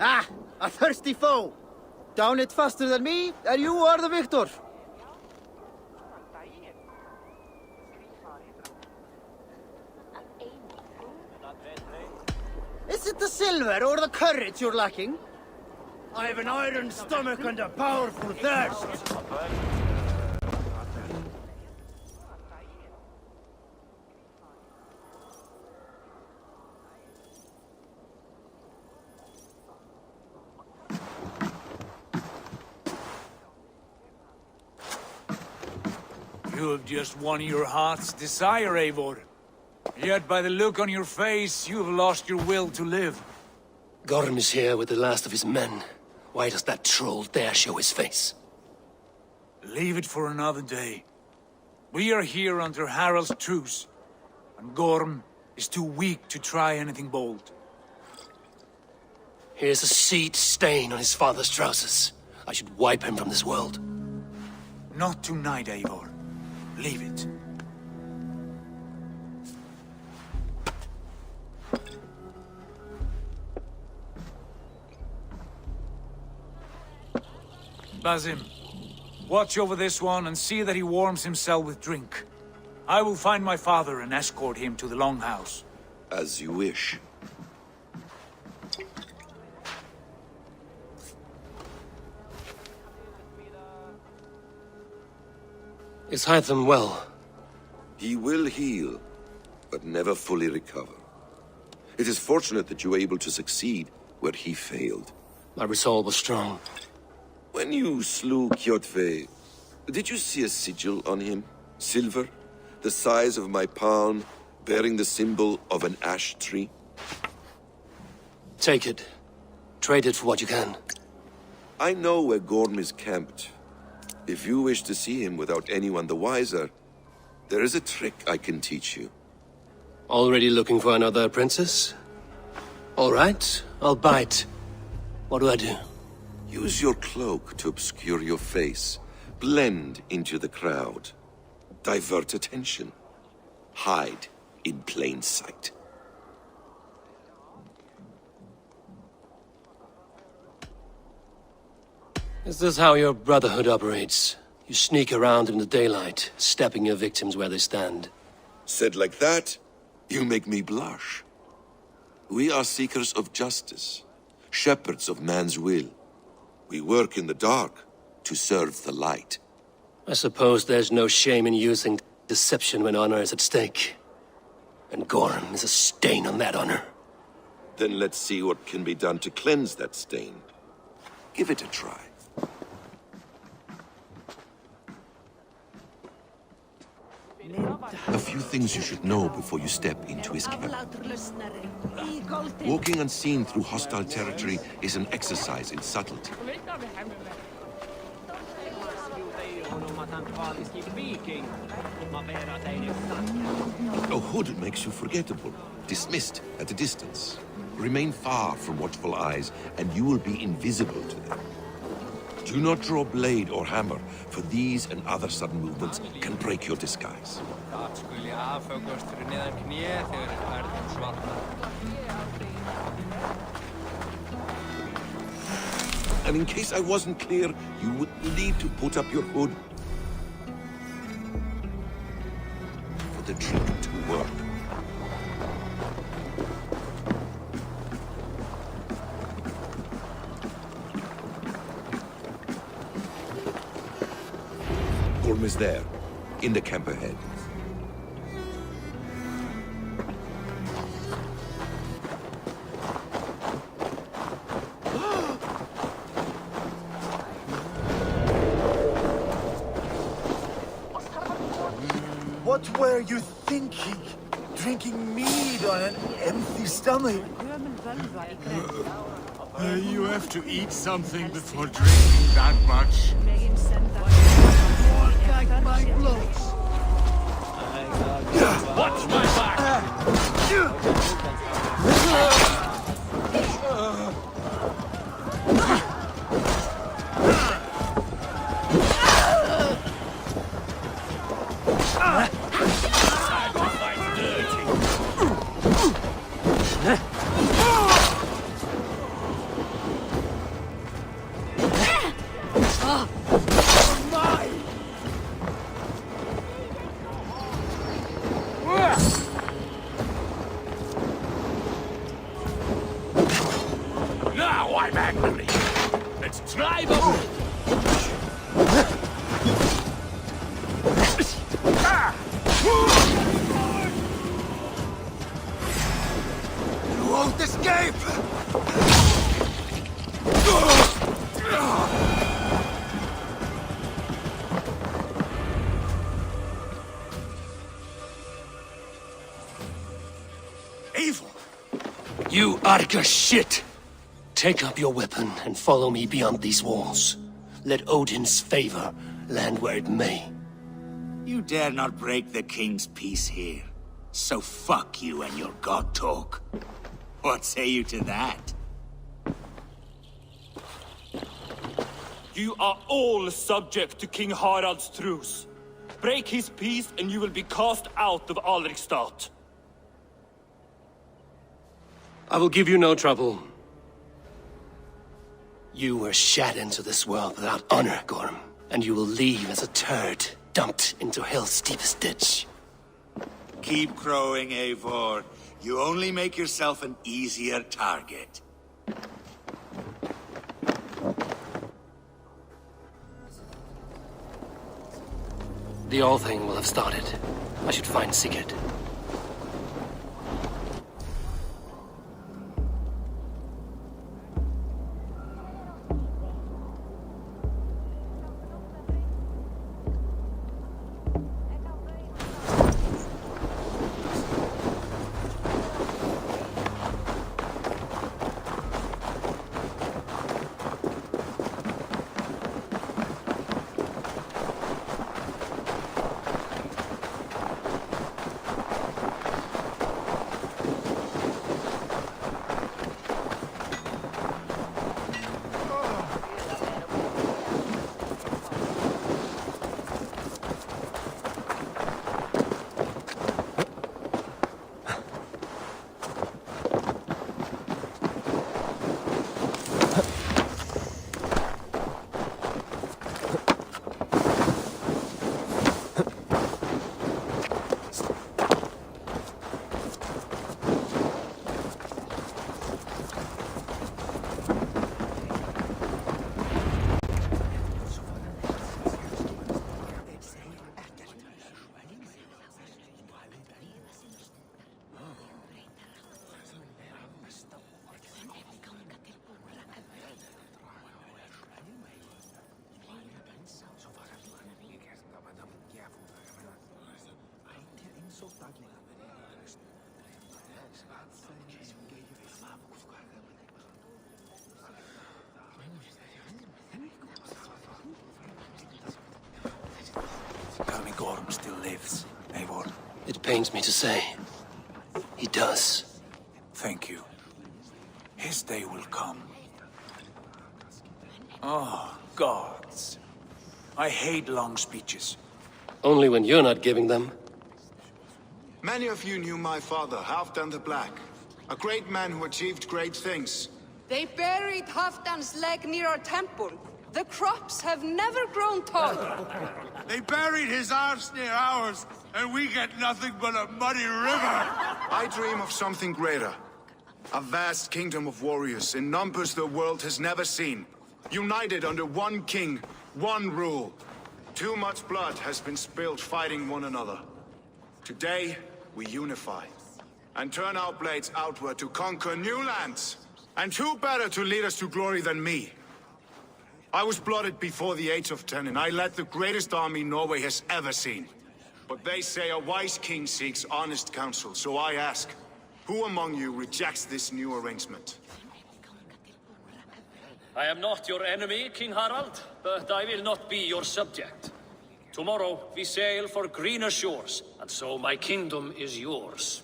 Ah, a thirsty foe. Down it faster than me, and you are the victor. Is it the silver or the courage you're lacking? I have an iron stomach and a powerful thirst. You have just won your heart's desire, Eivor. Yet by the look on your face, you have lost your will to live. Gorm is here with the last of his men. Why does that troll dare show his face? Leave it for another day. We are here under Harald's truce, and Gorm is too weak to try anything bold. Here's a seed stain on his father's trousers. I should wipe him from this world. Not tonight, Eivor. Leave it. Basim, watch over this one and see that he warms himself with drink. I will find my father and escort him to the Longhouse. As you wish. Is Hytham well? He will heal, but never fully recover. It is fortunate that you were able to succeed where he failed. My resolve was strong. When you slew Kjotve, did you see a sigil on him? Silver, the size of my palm, bearing the symbol of an ash tree? Take it. Trade it for what you can. I know where Gorm is camped. If you wish to see him without anyone the wiser, there is a trick I can teach you. Already looking for another princess? All right, I'll bite. What do I do? Use your cloak to obscure your face. Blend into the crowd. Divert attention. Hide in plain sight. Is this how your Brotherhood operates? You sneak around in the daylight, stepping your victims where they stand. Said like that, you make me blush. We are seekers of justice, shepherds of man's will. We work in the dark to serve the light. I suppose there's no shame in using deception when honor is at stake. And Gorm is a stain on that honor. Then let's see what can be done to cleanse that stain. Give it a try. A few things you should know before you step into his camp. Walking unseen through hostile territory is an exercise in subtlety. A hood makes you forgettable, dismissed at a distance. Remain far from watchful eyes, and you will be invisible to them. Do not draw blade or hammer, for these and other sudden movements can break your disguise. And in case I wasn't clear, you would need to put up your hood for the trick to work. Gorm is there, in the camp ahead. What were you thinking? Drinking mead on an empty stomach? You have to eat something before drinking that much. My blows. Watch my back! I'm angry. Let's try them. You won't escape! Eivor! You Arga shit! Take up your weapon and follow me beyond these walls. Let Odin's favor land where it may. You dare not break the king's peace here. So fuck you and your god talk. What say you to that? You are all subject to King Harald's truce. Break his peace and you will be cast out of Alrikstad. I will give you no trouble. You were shat into this world without honor, Gorm, and you will leave as a turd dumped into hell's deepest ditch. Keep crowing, Eivor. You only make yourself an easier target. The All Thing will have started. I should find Sigurd. Tell me Gorm still lives, Eivor. It pains me to say. He does. Thank you. His day will come. Oh, gods. I hate long speeches. Only when you're not giving them. Many of you knew my father, Halfdan the Black. A great man who achieved great things. They buried Halfdan's leg near our temple. The crops have never grown tall. They buried his arse near ours, and we get nothing but a muddy river. I dream of something greater. A vast kingdom of warriors in numbers the world has never seen. United under one king, one rule. Too much blood has been spilled fighting one another. Today, we unify. And turn our blades outward to conquer new lands. And who better to lead us to glory than me? I was blooded before the age of 10, and I led the greatest army Norway has ever seen. But they say a wise king seeks honest counsel, so I ask, who among you rejects this new arrangement? I am not your enemy, King Harald, but I will not be your subject. Tomorrow we sail for greener shores, and so my kingdom is yours.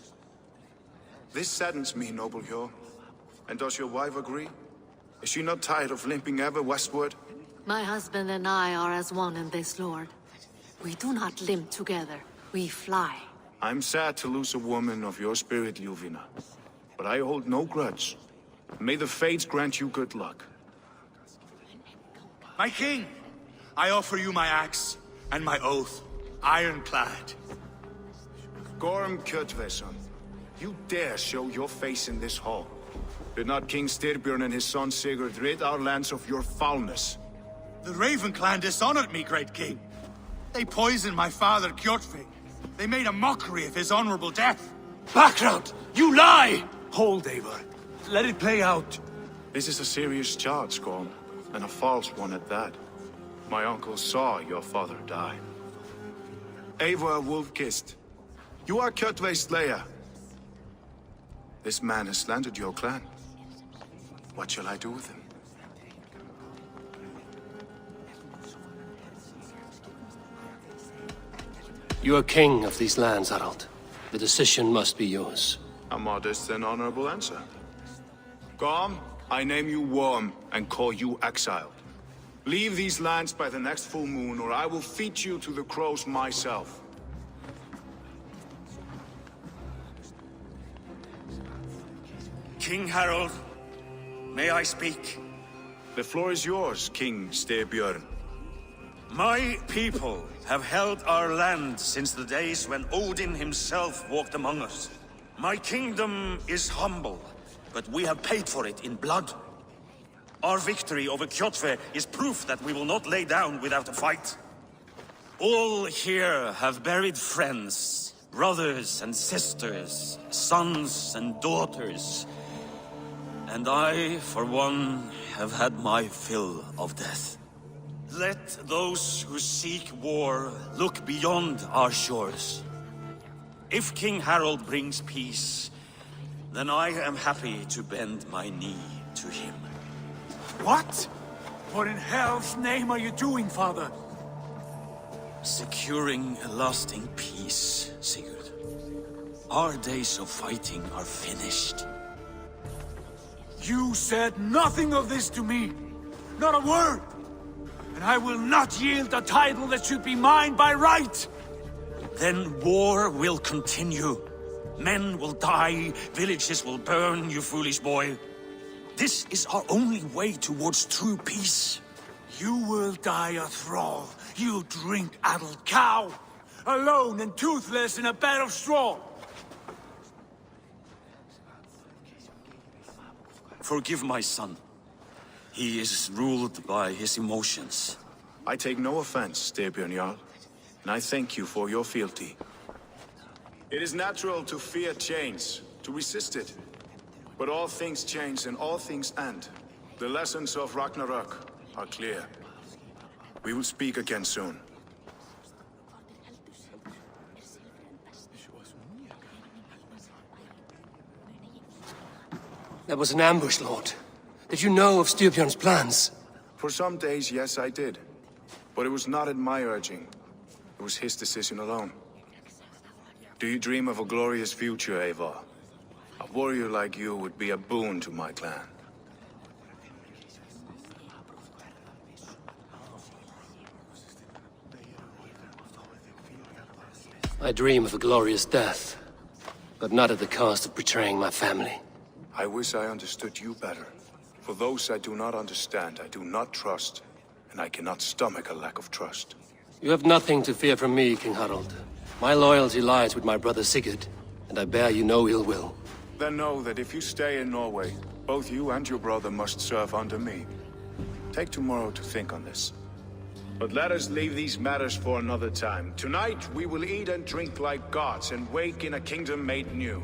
This saddens me, noble Hjor. And does your wife agree? Is she not tired of limping ever westward? My husband and I are as one in this, Lord. We do not limp together. We fly. I'm sad to lose a woman of your spirit, Ljuvina. But I hold no grudge. May the fates grant you good luck. My king, I offer you my axe and my oath, ironclad. Gorm Kjotveson, you dare show your face in this hall. Did not King Styrbjörn and his son Sigurd rid our lands of your foulness? The Raven clan dishonored me, great king. They poisoned my father, Kjotve. They made a mockery of his honorable death. Background! You lie! Hold, Eivor. Let it play out. This is a serious charge, Gorm, and a false one at that. My uncle saw your father die. Eivor Wolf-Kissed, you are Kjotve's slayer. This man has slandered your clan. What shall I do with him? You are king of these lands, Harald. The decision must be yours. A modest and honorable answer. Gorm, I name you Worm and call you exiled. Leave these lands by the next full moon, or I will feed you to the crows myself. King Harald, may I speak? The floor is yours, King Styrbjörn. My people have held our land since the days when Odin himself walked among us. My kingdom is humble, but we have paid for it in blood. Our victory over Kjotve is proof that we will not lay down without a fight. All here have buried friends, brothers and sisters, sons and daughters. And I, for one, have had my fill of death. Let those who seek war look beyond our shores. If King Harald brings peace, then I am happy to bend my knee to him. What? What in hell's name are you doing, father? Securing a lasting peace, Sigurd. Our days of fighting are finished. You said nothing of this to me. Not a word. And I will not yield a title that should be mine by right. Then war will continue. Men will die, villages will burn, you foolish boy. This is our only way towards true peace. You will die a thrall, you drink-addled cow. Alone and toothless in a bed of straw. Forgive my son. He is ruled by his emotions. I take no offense, Styrbjörn Jarl, and I thank you for your fealty. It is natural to fear change, to resist it. But all things change and all things end. The lessons of Ragnarok are clear. We will speak again soon. That was an ambush, Lord. Did you know of Styrbjörn's plans? For some days, yes, I did. But it was not at my urging. It was his decision alone. Do you dream of a glorious future, Eivor? A warrior like you would be a boon to my clan. I dream of a glorious death, but not at the cost of betraying my family. I wish I understood you better. For those I do not understand, I do not trust, and I cannot stomach a lack of trust. You have nothing to fear from me, King Harald. My loyalty lies with my brother Sigurd, and I bear you no ill will. Then know that if you stay in Norway, both you and your brother must serve under me. Take tomorrow to think on this. But let us leave these matters for another time. Tonight, we will eat and drink like gods and wake in a kingdom made new.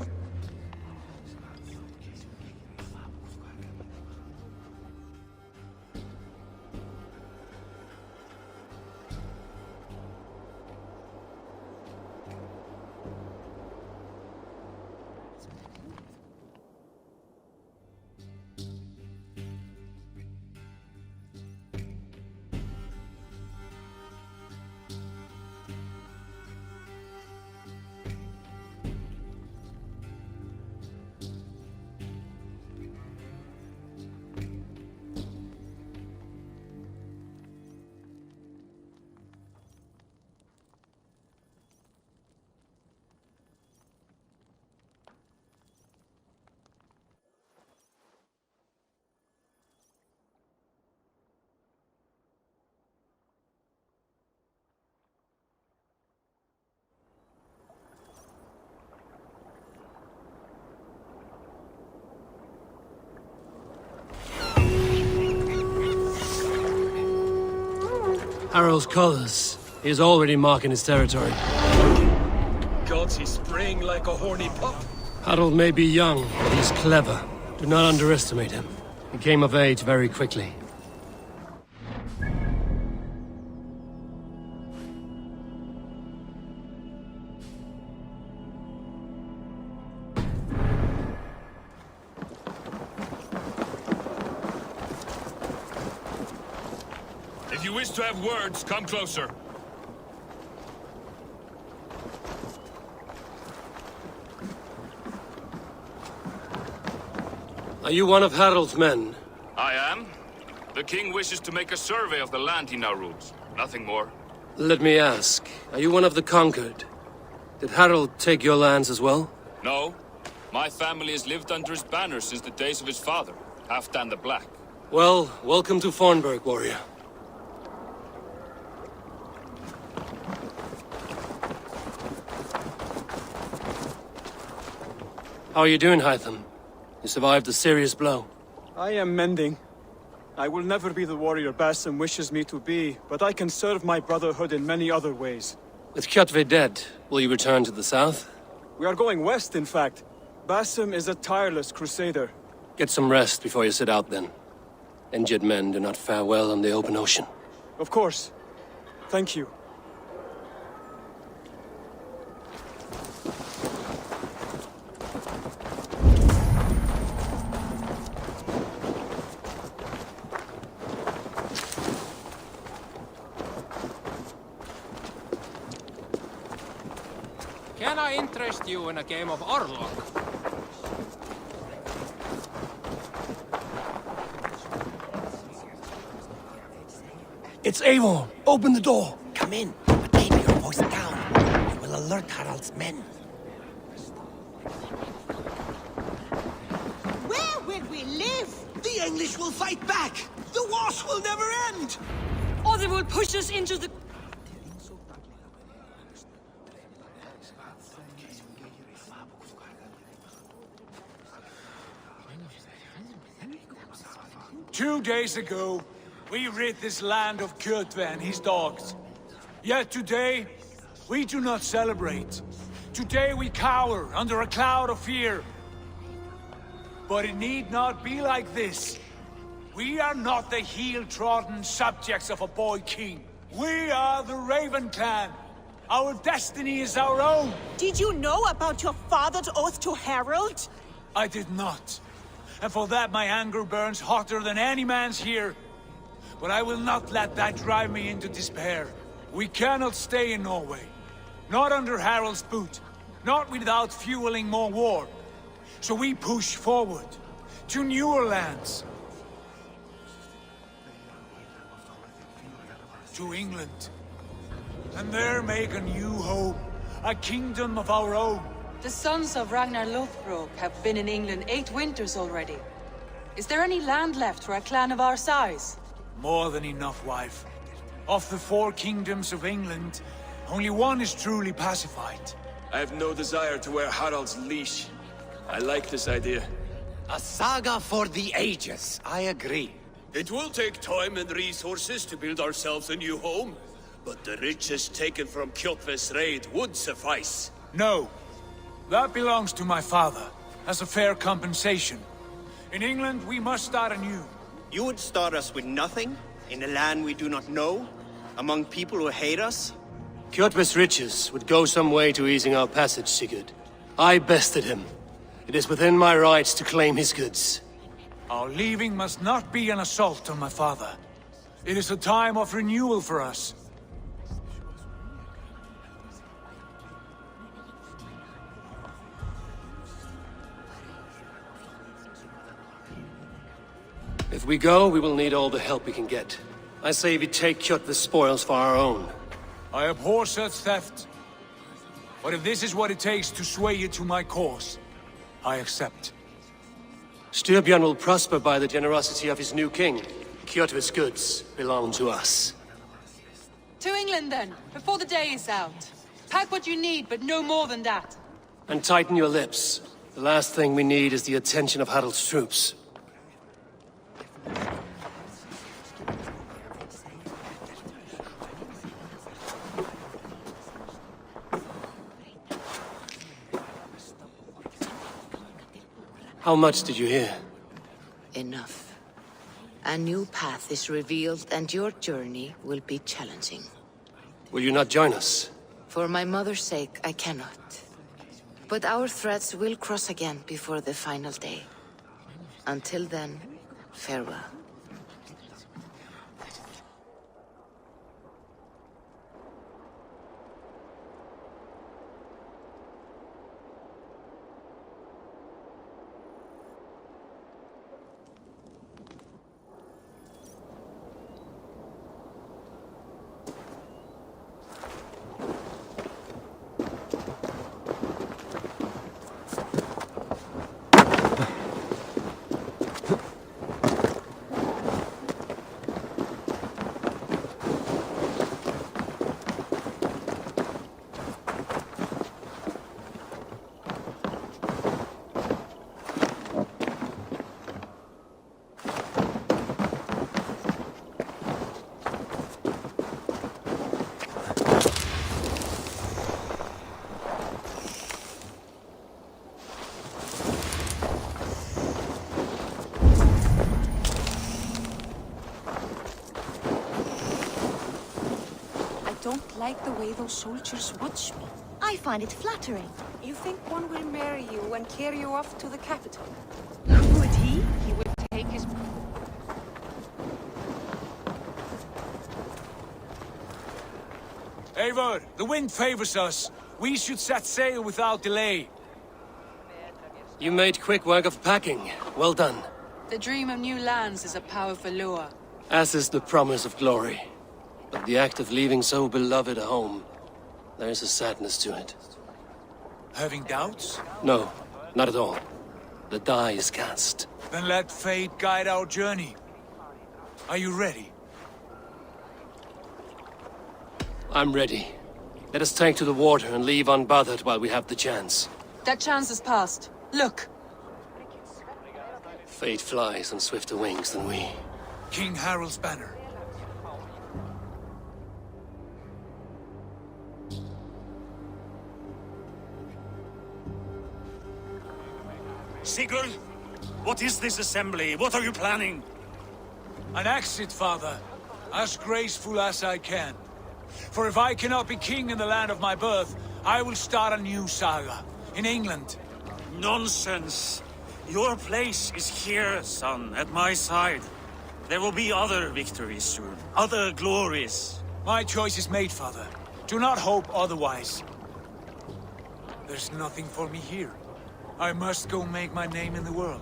Harald's colors. He is already marking his territory. Gods, he's spraying like a horny pup. Harold may be young, but he's clever. Do not underestimate him. He came of age very quickly. If you wish to have words, come closer. Are you one of Harald's men? I am. The king wishes to make a survey of the land he now rules. Nothing more. Let me ask, are you one of the conquered? Did Harald take your lands as well? No. My family has lived under his banner since the days of his father, Halfdan the Black. Well, welcome to Fornburg, warrior. How are you doing, Hytham? You survived a serious blow. I am mending. I will never be the warrior Basim wishes me to be, but I can serve my brotherhood in many other ways. With Kjotve dead, will you return to the south? We are going west, in fact. Basim is a tireless crusader. Get some rest before you set out, then. Injured men do not fare well on the open ocean. Of course. Thank you. Can I interest you in a game of Orlok? It's Eivor! Open the door! Come in, but keep your voice down. You will alert Harald's men. Where will we live? The English will fight back! The wars will never end! Or they will push us into the... 2 days ago, we rid this land of Kjotve and his dogs. Yet today, we do not celebrate. Today we cower under a cloud of fear. But it need not be like this. We are not the heel-trodden subjects of a boy king. We are the Raven clan. Our destiny is our own. Did you know about your father's oath to Harald? I did not. And for that my anger burns hotter than any man's here. But I will not let that drive me into despair. We cannot stay in Norway. Not under Harald's boot. Not without fueling more war. So we push forward. To newer lands. To England. And there make a new home. A kingdom of our own. The sons of Ragnar Lothbrok have been in England 8 winters already. Is there any land left for a clan of our size? More than enough, wife. Of the 4 kingdoms of England, only one is truly pacified. I have no desire to wear Harald's leash. I like this idea. A saga for the ages, I agree. It will take time and resources to build ourselves a new home, but the riches taken from Kjotve's raid would suffice. No. That belongs to my father, as a fair compensation. In England, we must start anew. You would start us with nothing? In a land we do not know? Among people who hate us? Kjotve's riches would go some way to easing our passage, Sigurd. I bested him. It is within my rights to claim his goods. Our leaving must not be an assault on my father. It is a time of renewal for us. If we go, we will need all the help we can get. I say we take Kjotve's spoils for our own. I abhor such theft. But if this is what it takes to sway you to my cause, I accept. Styrbjörn will prosper by the generosity of his new king. Kjotve's goods belong to us. To England then, before the day is out. Pack what you need, but no more than that. And tighten your lips. The last thing we need is the attention of Harald's troops. How much did you hear? Enough. A new path is revealed, and your journey will be challenging. Will you not join us? For my mother's sake, I cannot. But our threads will cross again before the final day. Until then, farewell. I don't like the way those soldiers watch me. I find it flattering. You think one will marry you and carry you off to the capital? Would he? He would take his... Eivor, the wind favors us. We should set sail without delay. You made quick work of packing. Well done. The dream of new lands is a powerful lure. As is the promise of glory. But the act of leaving so beloved a home, there is a sadness to it. Having doubts? No, not at all. The die is cast. Then let fate guide our journey. Are you ready? I'm ready. Let us take to the water and leave unbothered while we have the chance. That chance is past. Look! Fate flies on swifter wings than we. King Harald's banner. Sigurd, what is this assembly? What are you planning? An exit, father. As graceful as I can. For if I cannot be king in the land of my birth, I will start a new saga. In England. Nonsense. Your place is here, son, at my side. There will be other victories soon. Other glories. My choice is made, father. Do not hope otherwise. There's nothing for me here. I must go make my name in the world.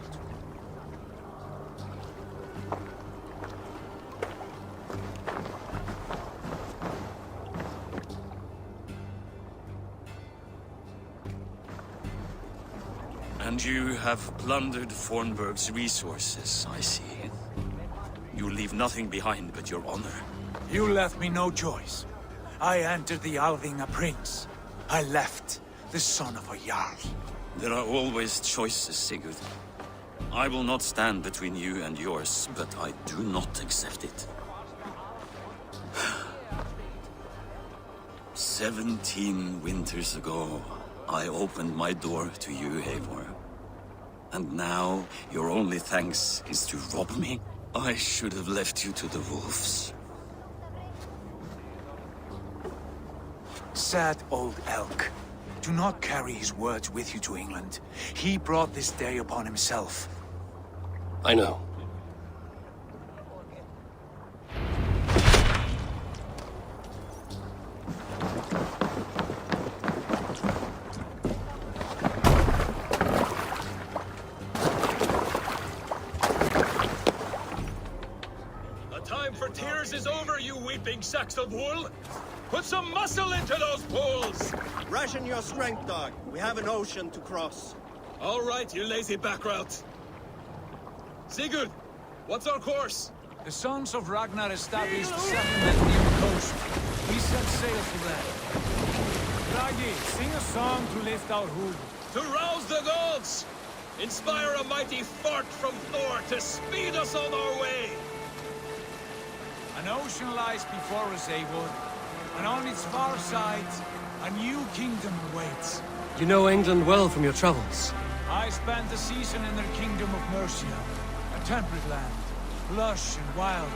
And you have plundered Fornburg's resources, I see. You leave nothing behind but your honor. You left me no choice. I entered the Alving a prince. I left the son of a Jarl. There are always choices, Sigurd. I will not stand between you and yours, but I do not accept it. 17 winters ago, I opened my door to you, Eivor. And now, your only thanks is to rob me? I should have left you to the wolves. Sad old elk. Do not carry his words with you to England. He brought this day upon himself. I know. The time for tears is over, you weeping sacks of wool! Put some muscle into those bulls! Ration your strength, dog. We have an ocean to cross. All right, you lazy backrout. Sigurd, what's our course? The sons of Ragnar established a settlement near the coast. We set sail for that. Ragi, sing a song to lift our hood. To rouse the gods! Inspire a mighty fart from Thor to speed us on our way! An ocean lies before us, Eivor. And on its far side, a new kingdom awaits. You know England well from your travels. I spent the season in their kingdom of Mercia, a temperate land, lush and wild.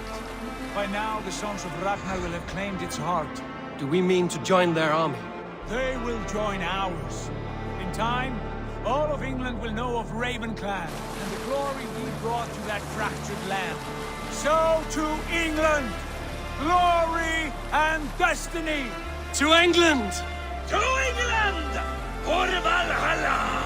By now, the sons of Ragnar will have claimed its heart. Do we mean to join their army? They will join ours. In time, all of England will know of Ravenclan and the glory we brought to that fractured land. So to England! Glory and destiny! To England! To England! For Valhalla!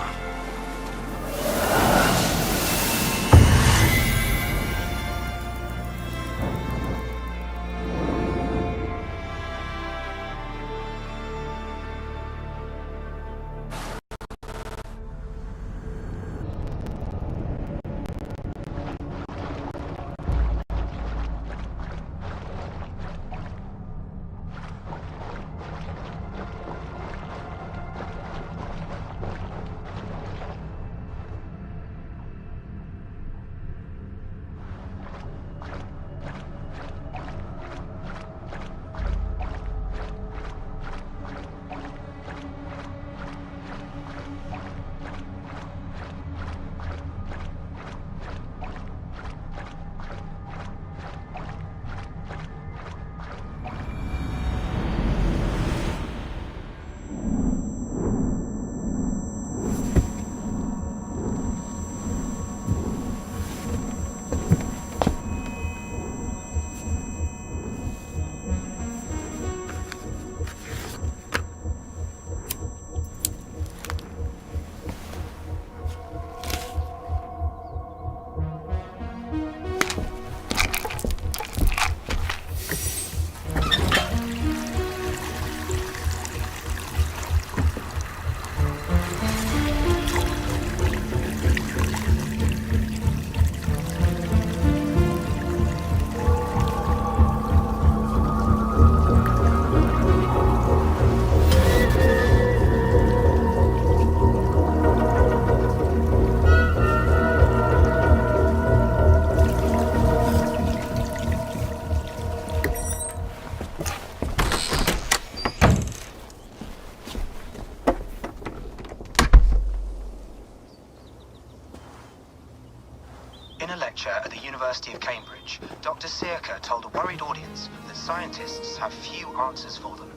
In a lecture at the University of Cambridge, Dr. Circa told a worried audience that scientists have few answers for them.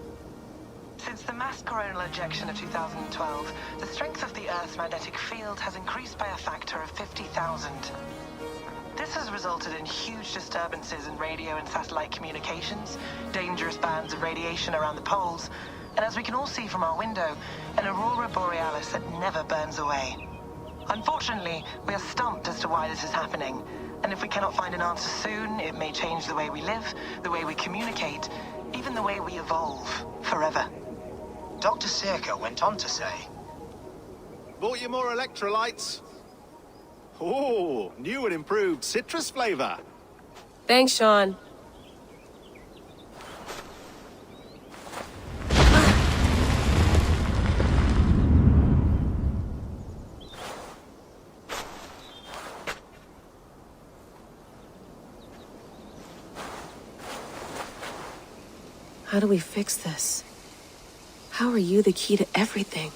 Since the mass coronal ejection of 2012, the strength of the Earth's magnetic field has increased by a factor of 50,000. This has resulted in huge disturbances in radio and satellite communications, dangerous bands of radiation around the poles, and as we can all see from our window, an aurora borealis that never burns away. Unfortunately, we are stumped as to why this is happening, and if we cannot find an answer soon, it may change the way we live, the way we communicate, even the way we evolve, forever. Dr. Circa went on to say, "Bought you more electrolytes? Oh, new and improved citrus flavor." Thanks, Sean. How do we fix this? How are you the key to everything?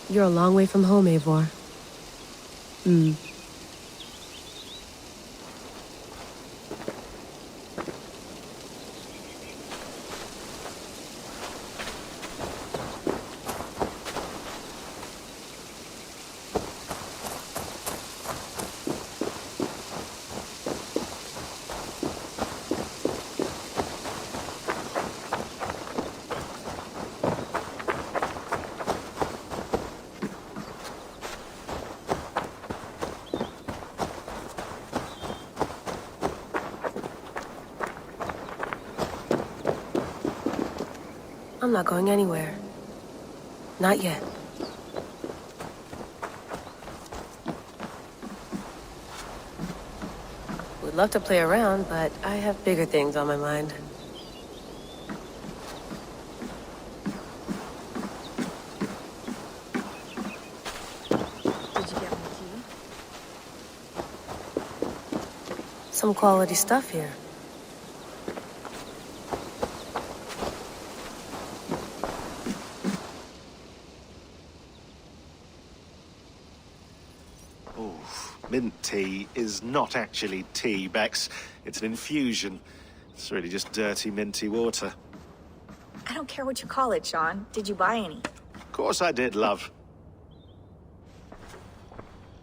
You're a long way from home, Eivor. I'm not going anywhere. Not yet. Would love to play around, but I have bigger things on my mind. some quality stuff here. Mint tea is not actually tea, Bex. It's an infusion. It's really just dirty, minty water. I don't care what you call it, Sean. Did you buy any? Of course I did, love.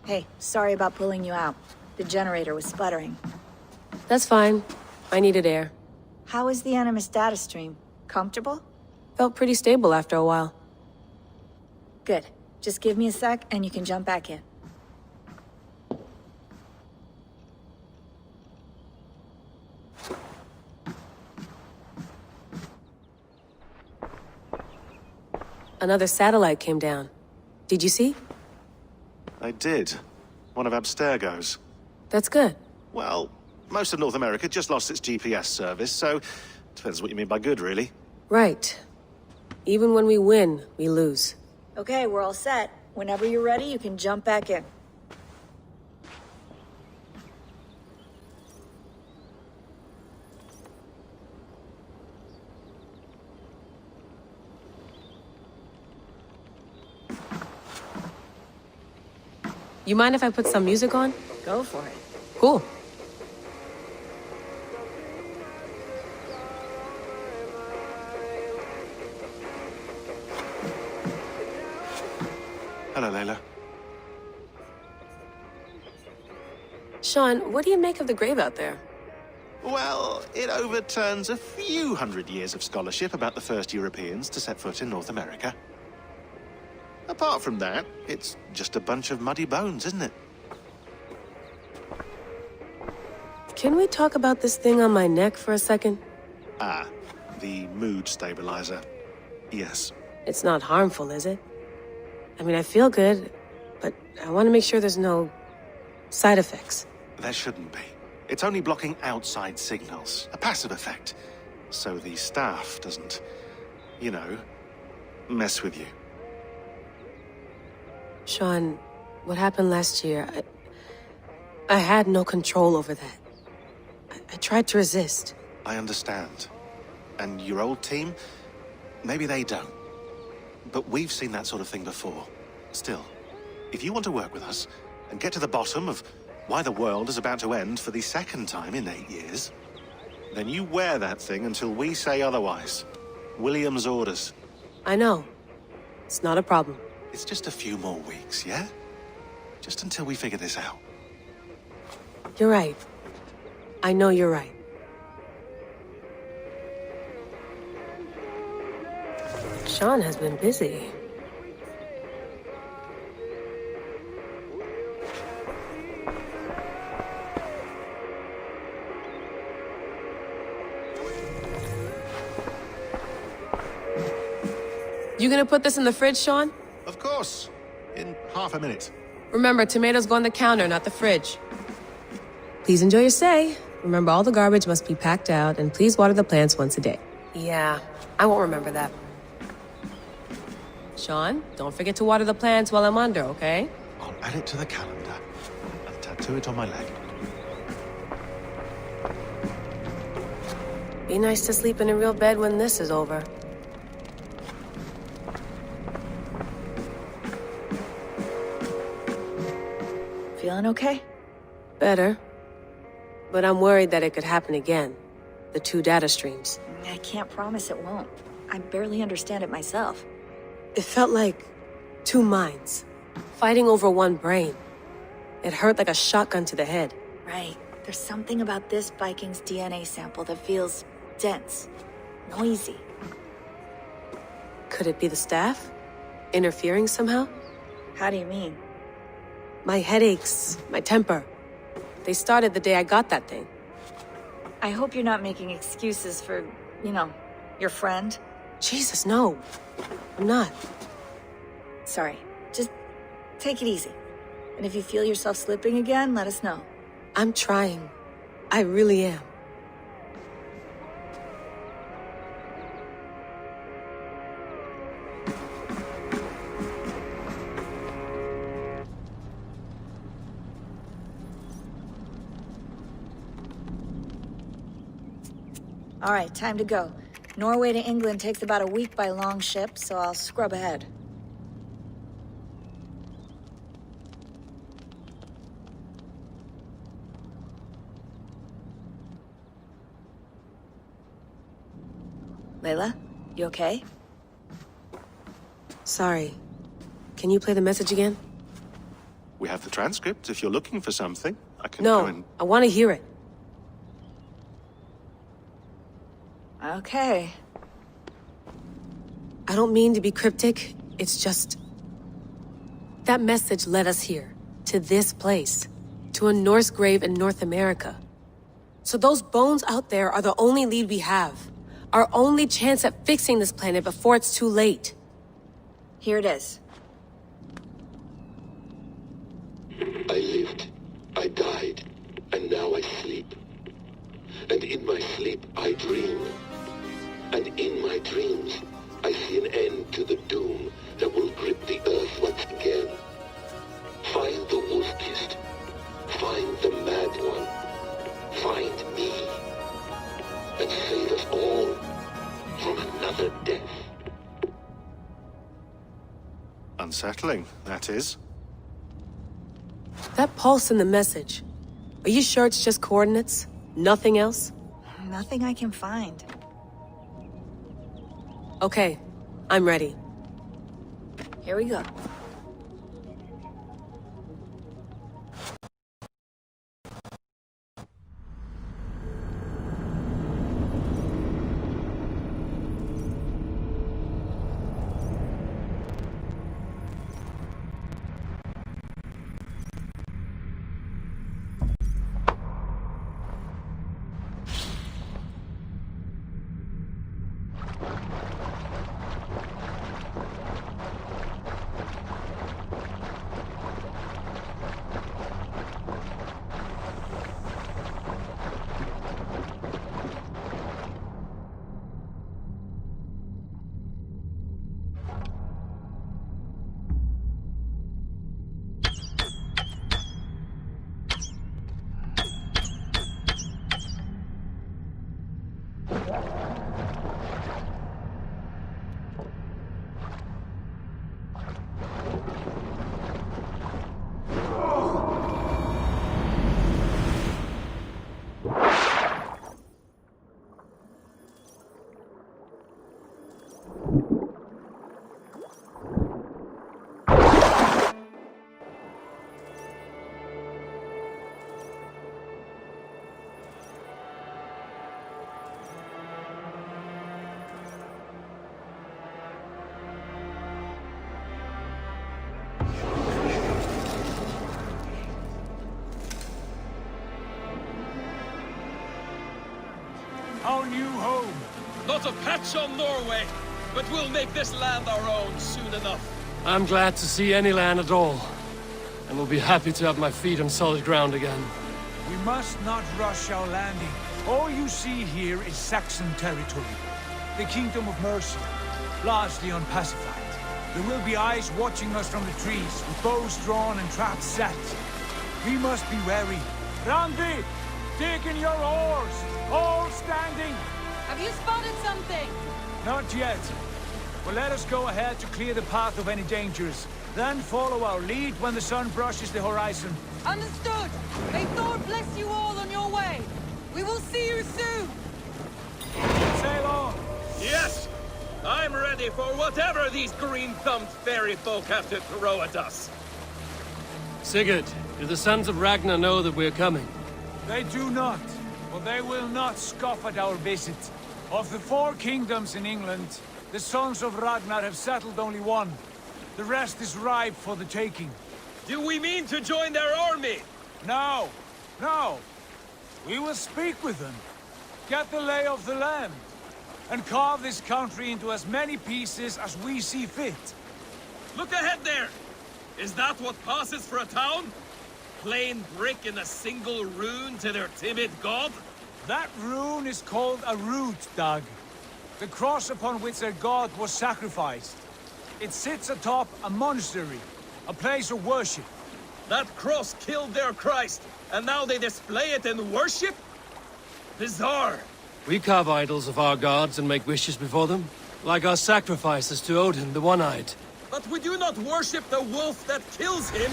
Hey, sorry about pulling you out. The generator was sputtering. That's fine. I needed air. How is the Animus data stream? Comfortable? Felt pretty stable after a while. Good. Just give me a sec and you can jump back in. Another satellite came down. Did you see? I did. One of Abstergo's. That's good. Well, most of North America just lost its GPS service, so depends what you mean by good, really. Right. Even when we win, we lose. Okay, we're all set. Whenever you're ready, you can jump back in. You mind if I put some music on? Go for it. Cool. Hello, Layla. Sean, what do you make of the grave out there? Well, it overturns a few hundred years of scholarship about the first Europeans to set foot in North America. Apart from that, it's just a bunch of muddy bones, isn't it? Can we talk about this thing on my neck for a second? Ah, the mood stabilizer. Yes. It's not harmful, is it? I mean, I feel good, but I want to make sure there's no side effects. There shouldn't be. It's only blocking outside signals, a passive effect. So the staff doesn't, you know, mess with you. Sean, what happened last year, I had no control over that. I tried to resist. I understand. And your old team, maybe they don't. But we've seen that sort of thing before. Still, if you want to work with us and get to the bottom of why the world is about to end for the second time in 8 years, then you wear that thing until we say otherwise. William's orders. I know. It's not a problem. It's just a few more weeks, yeah? Just until we figure this out. You're right. I know you're right. Sean has been busy. You gonna put this in the fridge, Sean? Of course. In half a minute. Remember, tomatoes go on the counter, not the fridge. Please enjoy your stay. Remember, all the garbage must be packed out, and please water the plants once a day. Yeah, I won't remember that. Sean, don't forget to water the plants while I'm under, okay? I'll add it to the calendar and tattoo it on my leg. Be nice to sleep in a real bed when this is over. Feeling okay? Better. But I'm worried that it could happen again. The two data streams. I can't promise it won't. I barely understand it myself. It felt like two minds, fighting over one brain. It hurt like a shotgun to the head. Right. There's something about this Viking's DNA sample that feels dense, noisy. Could it be the staff? Interfering somehow? How do you mean? My headaches, my temper. They started the day I got that thing. I hope you're not making excuses for, you know, your friend. Jesus, no. I'm not. Sorry. Just take it easy. And if you feel yourself slipping again, let us know. I'm trying. I really am. All right, time to go. Norway to England takes about a week by long ship, so I'll scrub ahead. Layla, you okay? Sorry. Can you play the message again? We have the transcript. If you're looking for something, I can go and... No, I want to hear it. Okay. I don't mean to be cryptic. It's just... That message led us here. To this place. To a Norse grave in North America. So those bones out there are the only lead we have. Our only chance at fixing this planet before it's too late. Here it is. I lived, I died, and now I sleep. And in my sleep I dream. And in my dreams I see an end to the doom that will grip the earth once again. Find the wolf-kissed. Find the mad one. Find me. And save us all from another death. Unsettling, that is. That pulse in the message. Are you sure it's just coordinates? Nothing else? Nothing I can find. Okay, I'm ready. Here we go. Our new home. Not a patch on Norway, but we'll make this land our own soon enough. I'm glad to see any land at all. And will be happy to have my feet on solid ground again. We must not rush our landing. All you see here is Saxon territory. The Kingdom of Mercia, largely unpacified. There will be eyes watching us from the trees, with bows drawn and traps set. We must be wary. Randi! Dig in your oars! All standing! Have you spotted something? Not yet. But let us go ahead to clear the path of any dangers. Then follow our lead when the sun brushes the horizon. Understood! May Thor bless you all on your way! We will see you soon! Sail on! Yes! I'm ready for whatever these green-thumbed fairy folk have to throw at us. Sigurd, do the sons of Ragnar know that we're coming? They do not, but they will not scoff at our visit. Of the 4 kingdoms in England, the sons of Ragnar have settled only one. The rest is ripe for the taking. Do we mean to join their army? No, no. We will speak with them, get the lay of the land, and carve this country into as many pieces as we see fit. Look ahead there! Is that what passes for a town? Plain brick in a single rune to their timid god? That rune is called a root, Doug. The cross upon which their god was sacrificed. It sits atop a monastery, a place of worship. That cross killed their Christ, and now they display it in worship? Bizarre. We carve idols of our gods and make wishes before them, like our sacrifices to Odin, the One-Eyed. But we do not worship the wolf that kills him.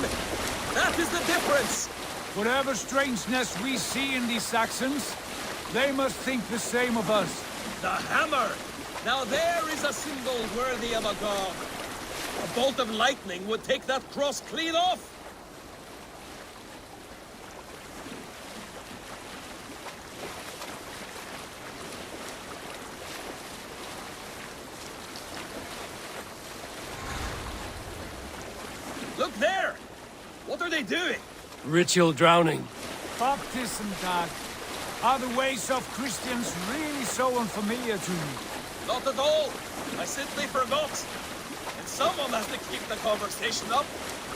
That is the difference. Whatever strangeness we see in these Saxons, they must think the same of us. The hammer! Now there is a symbol worthy of a god. A bolt of lightning would take that cross clean off. Look there! What are they doing? Ritual drowning. Baptism, Dag. Are the ways of Christians really so unfamiliar to you? Not at all. I simply forgot. And someone has to keep the conversation up.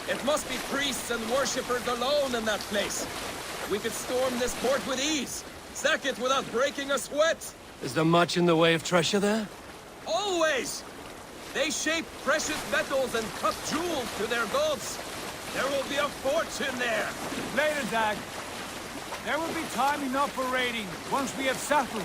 It must be priests and worshippers alone in that place. We could storm this port with ease. Sack it without breaking a sweat. Is there much in the way of treasure there? Always! They shape precious metals and cut jewels to their gods. There will be a fortune there. Later, Dag. There will be time enough for raiding, once we have settled.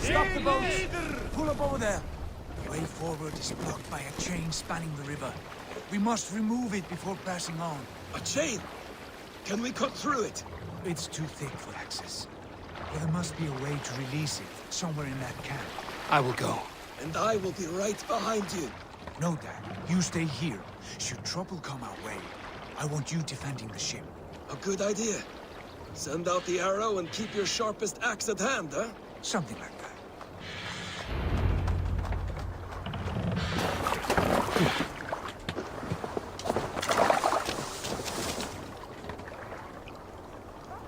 Stop the boats! Pull up over there. The way forward is blocked by a chain spanning the river. We must remove it before passing on. A chain? Can we cut through it? It's too thick for access. But there must be a way to release it, somewhere in that camp. I will go. And I will be right behind you. No, Dad. You stay here. Should trouble come our way, I want you defending the ship. A good idea. Send out the arrow and keep your sharpest axe at hand, huh? Something like that.